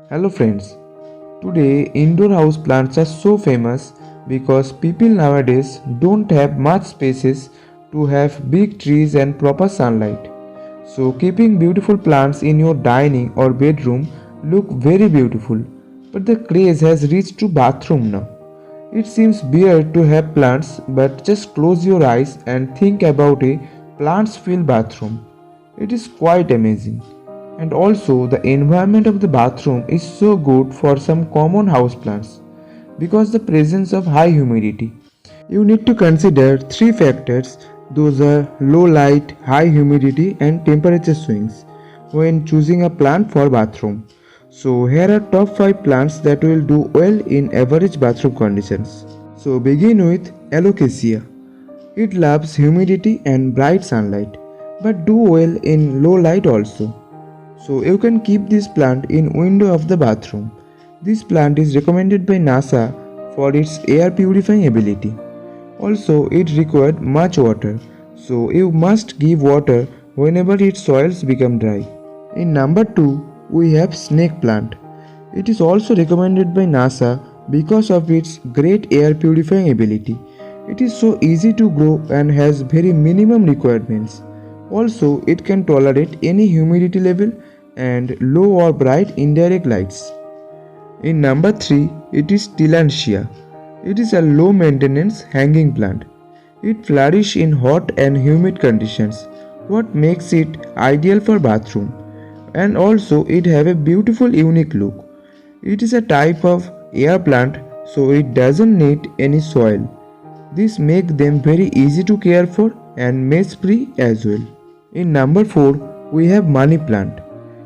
Hello friends, today indoor house plants are so famous because people nowadays don't have much spaces to have big trees and proper sunlight. So keeping beautiful plants in your dining or bedroom look very beautiful, but the craze has reached to bathroom now. It seems weird to have plants, but just close your eyes and think about a plants-filled bathroom. It is quite amazing. And also, the environment of the bathroom is so good for some common houseplants because the presence of high humidity. You need to consider three factors, those are low light, high humidity, and temperature swings when choosing a plant for bathroom. So, here are top 5 plants that will do well in average bathroom conditions. So, begin with Alocasia. It loves humidity and bright sunlight, but do well in low light also. So you can keep this plant in window of the bathroom. This plant is recommended by NASA for its air purifying ability. Also, it required much water, so you must give water whenever its soils become dry. In number 2, we have snake plant. It is also recommended by NASA because of its great air purifying ability. It is so easy to grow and has very minimum requirements. Also, it can tolerate any humidity level and low or bright indirect lights. In number 3, it is Tilancia. It is a low maintenance hanging plant. It flourishes in hot and humid conditions, what makes it ideal for bathroom. And also it have a beautiful unique look. It is a type of air plant, so it doesn't need any soil. This makes them very easy to care for and mess free as well. In number 4, we have money plant.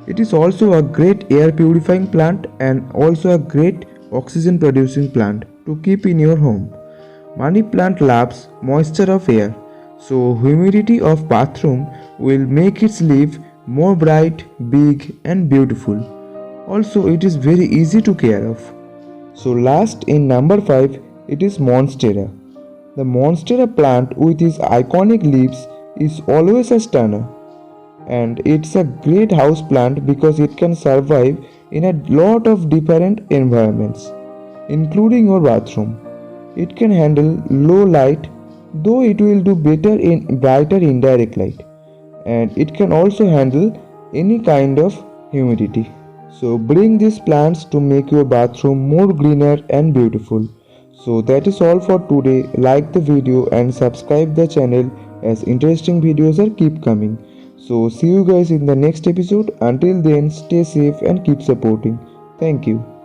It is also a great air purifying plant and also a great oxygen producing plant to keep in your home. Money plant loves moisture of air, so humidity of bathroom will make its leaf more bright, big and beautiful. Also it is very easy to care of. So last in number 5, it is Monstera. The Monstera plant with its iconic leaves is always a stunner, and it's a great house plant because it can survive in a lot of different environments including your bathroom. It can handle low light, though it will do better in brighter indirect light, and it can also handle any kind of humidity. So bring these plants to make your bathroom more greener and beautiful. So that is all for today. Like the video and subscribe the channel as interesting videos are keep coming. So see you guys in the next episode. Until then, stay safe and keep supporting. Thank you.